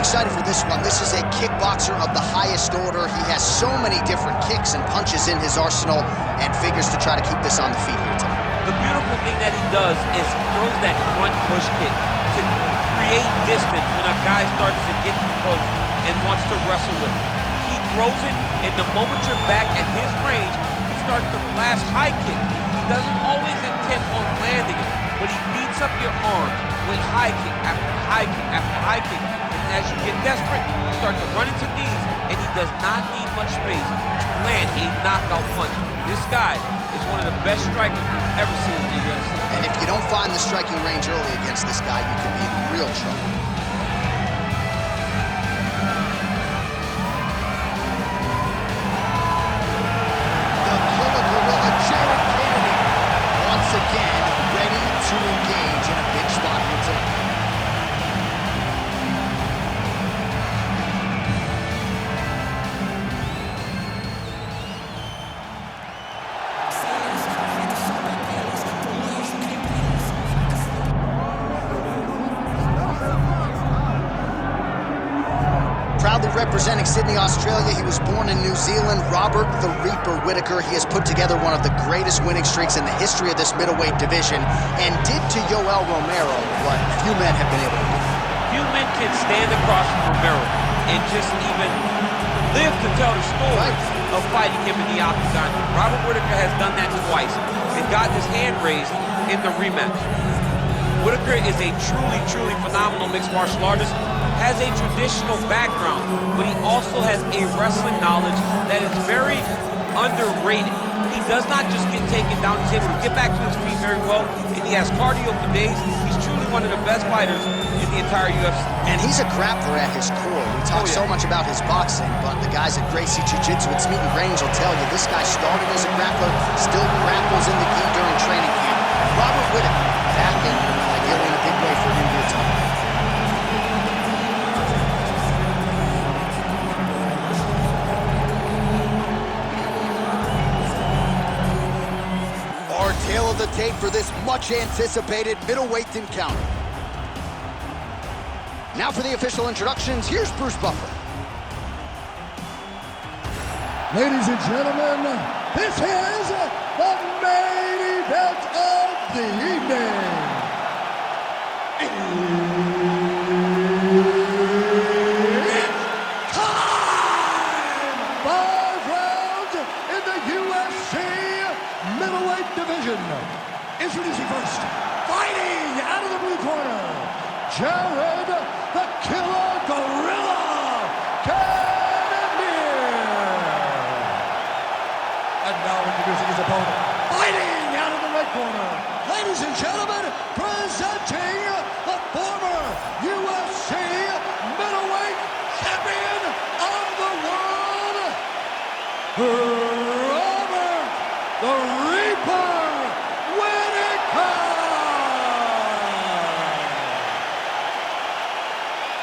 excited for this one. This is a kickboxer of the highest order. He has so many different kicks and punches in his arsenal and figures to try to keep this on the feet here tonight. The beautiful thing that he does is he throws that front push kick to create distance when a guy starts to get too close and wants to wrestle with him. He throws it, and the moment you're back at his range, he starts to flash high kick. He doesn't always intend on landing it, but he beats up your arm with high kick after high kick after high kick. And as you get desperate, you start to run into knees, and he does not need much space to land a knockout punch. This guy is one of the best strikers we've ever seen in the UFC. And if you don't find the striking range early against this guy, you could be in real trouble. The Killer Gorilla, Jared Cannonier, once again ready to engage in a big spot here tonight. Proudly representing Sydney, Australia, he was born in New Zealand, Robert the Reaper Whittaker. He has put together one of the greatest winning streaks in the history of this middleweight division and did to Yoel Romero what few men have been able to do. Few men can stand across from Romero and just even live to tell the story of fighting him in the octagon. Robert Whittaker has done that twice and got his hand raised in the rematch. Whittaker is a truly phenomenal mixed martial artist, has a traditional background, but he also has a wrestling knowledge that is very underrated. He does not just get taken down, he's able to get back to his feet very well, and he has cardio for days. He's truly one of the best fighters in the entire UFC. And he's a grappler at his core. We talk so much about his boxing, but the guys at Gracie Jiu-Jitsu at Smeaton Grange will tell you this guy started as a grappler, still grapples in the gi during training camp. Robert Whittaker back in, ideally in a big way for him here tonight. Tail of the tape for this much-anticipated middleweight encounter. Now for the official introductions, here's Bruce Buffer. Ladies and gentlemen, this is the main event of the evening. It's time! 5 rounds in the UFC middleweight division. Introducing first, fighting out of the blue corner, Jared the Killer Gorilla Cannonier. And now introducing his opponent, fighting out of the red corner, ladies and gentlemen, presenting the former UFC middleweight champion of the world, Robert the Reaper Whittaker!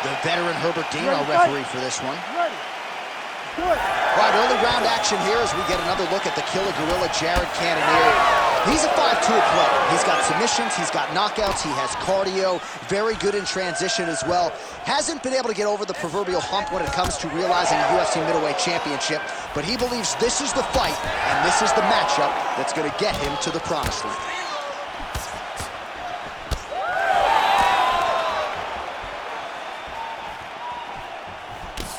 The veteran Herbert Dean, our referee for this one. All right, early round action here as we get another look at the Killer Gorilla, Jared Cannonier. He's a 5'2" player. He's got submissions, he's got knockouts, he has cardio, very good in transition as well. Hasn't been able to get over the proverbial hump when it comes to realizing a UFC middleweight championship, but he believes this is the fight and this is the matchup that's going to get him to the promised land.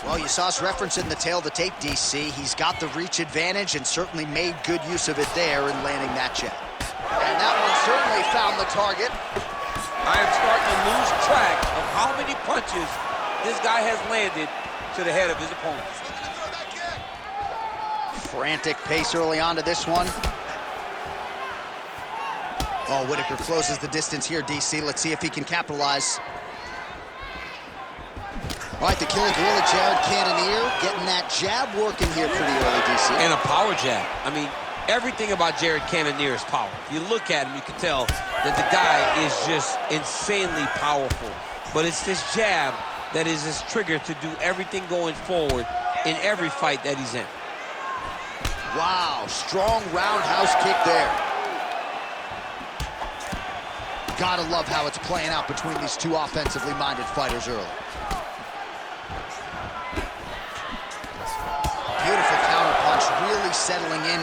Well, you saw us referencing the tail of the tape, DC. He's got the reach advantage and certainly made good use of it there in landing that jab. And that one certainly found the target. I am starting to lose track of how many punches this guy has landed to the head of his opponent. Frantic pace early on to this one. Oh, Whittaker closes the distance here, DC. Let's see if he can capitalize. All right, the Killer Gorilla, Jared Cannonier, getting that jab working here pretty early, DC. And a power jab. I mean, everything about Jared Cannonier is power. If you look at him, you can tell that the guy is just insanely powerful. But it's this jab that is his trigger to do everything going forward in every fight that he's in. Wow, strong roundhouse kick there. Gotta love how it's playing out between these two offensively minded fighters early.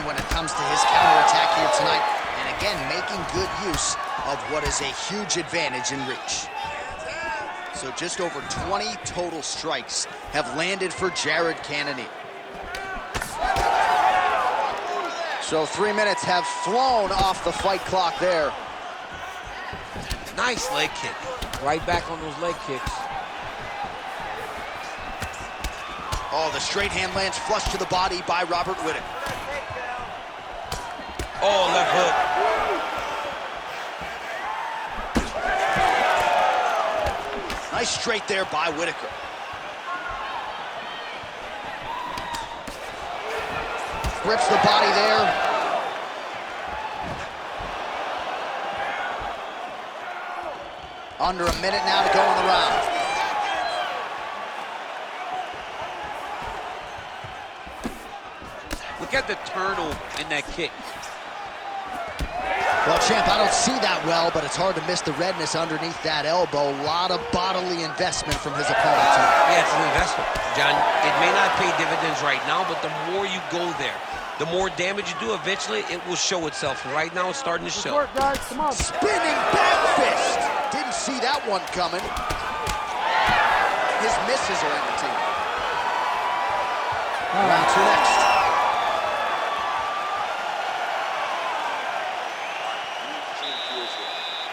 when it comes to his counterattack here tonight. And again, making good use of what is a huge advantage in reach. So just over 20 total strikes have landed for Jared Cannonier. So 3 minutes have flown off the fight clock there. Nice leg kick. Right back on those leg kicks. Oh, the straight hand lands flush to the body by Robert Whittaker. Oh, left hook. Nice straight there by Whittaker. Grips the body there. Under a minute now to go in the round. Look at the turtle in that kick. Well, champ, I don't see that well, but it's hard to miss the redness underneath that elbow. A lot of bodily investment from his opponent tonight. Yeah, it's an investment, John. It may not pay dividends right now, but the more you go there, the more damage you do, eventually it will show itself. Right now, it's starting to show. Work, guys. Come on. Spinning back fist. Didn't see that one coming. His misses are entertaining. Round two next.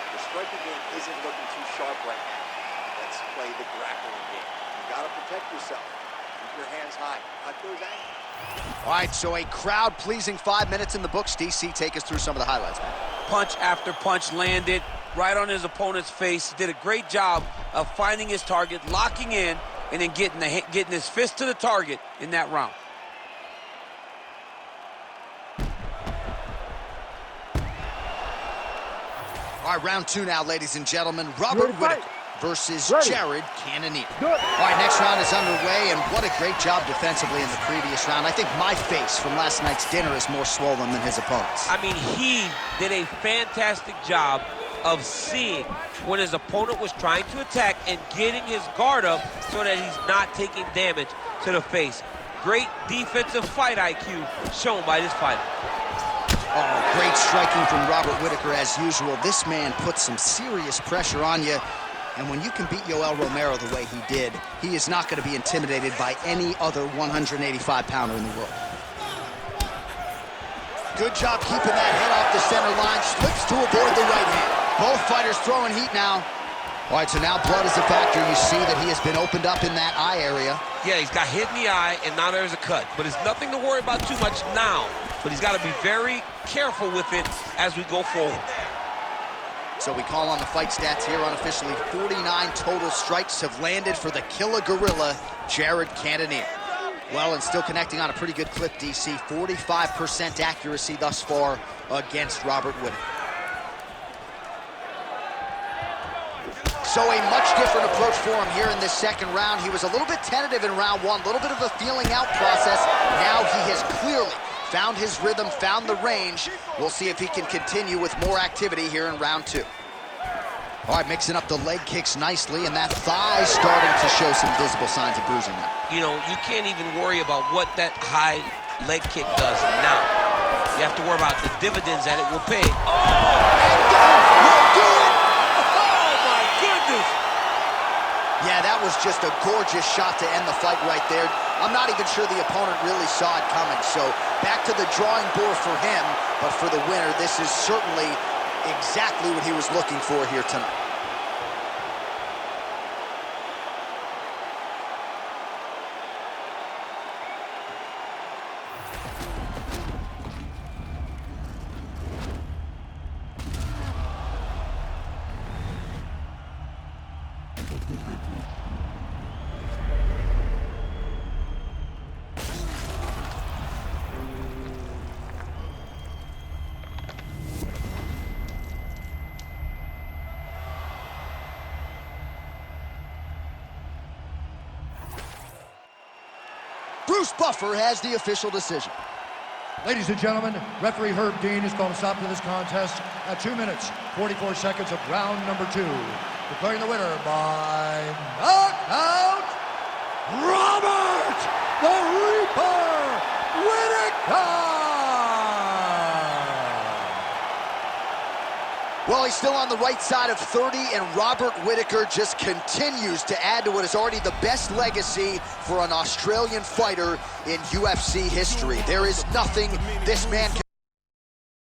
The striking game isn't looking too sharp right now. Let's play the grappling game. You gotta protect yourself. Keep your hands high. Cut those angles. All right, so a crowd-pleasing 5 minutes in the books. DC, take us through some of the highlights, man. Punch after punch landed right on his opponent's face. Did a great job of finding his target, locking in, and then getting his fist to the target in that round. All right, round two now, ladies and gentlemen. Robert Whittaker versus Jared Cannonier. All right, next round is underway, and what a great job defensively in the previous round. I think my face from last night's dinner is more swollen than his opponent's. I mean, he did a fantastic job of seeing when his opponent was trying to attack and getting his guard up so that he's not taking damage to the face. Great defensive fight IQ shown by this fighter. Oh, great striking from Robert Whittaker as usual. This man puts some serious pressure on you. And when you can beat Yoel Romero the way he did, he is not going to be intimidated by any other 185-pounder in the world. Good job keeping that head off the center line. Slips to avoid the right hand. Both fighters throwing heat now. All right, so now blood is a factor. You see that he has been opened up in that eye area. Yeah, he's got hit in the eye, and now there's a cut. But it's nothing to worry about too much now. But he's got to be very careful with it as we go forward. So we call on the fight stats here unofficially. 49 total strikes have landed for the Killer Gorilla, Jared Cannonier. Well, and still connecting on a pretty good clip, DC. 45% accuracy thus far against Robert Whittaker. So a much different approach for him here in this second round. He was a little bit tentative in round one, a little bit of a feeling out process. Now he has clearly found his rhythm, found the range. We'll see if he can continue with more activity here in round two. All right, mixing up the leg kicks nicely, and that thigh starting to show some visible signs of bruising now. You know, you can't even worry about what that high leg kick does now. You have to worry about the dividends that it will pay. Oh! And that will do it! Oh, my goodness! Yeah, that was just a gorgeous shot to end the fight right there. I'm not even sure the opponent really saw it coming. So back to the drawing board for him, but for the winner, this is certainly exactly what he was looking for here tonight. Bruce Buffer has the official decision. Ladies and gentlemen, referee Herb Dean has called a stop to this contest at 2 minutes, 44 seconds of round number 2. Declaring the winner by knockout, Robert the Reaper Whittaker! Well, he's still on the right side of 30, and Robert Whittaker just continues to add to what is already the best legacy for an Australian fighter in UFC history. There is nothing this man can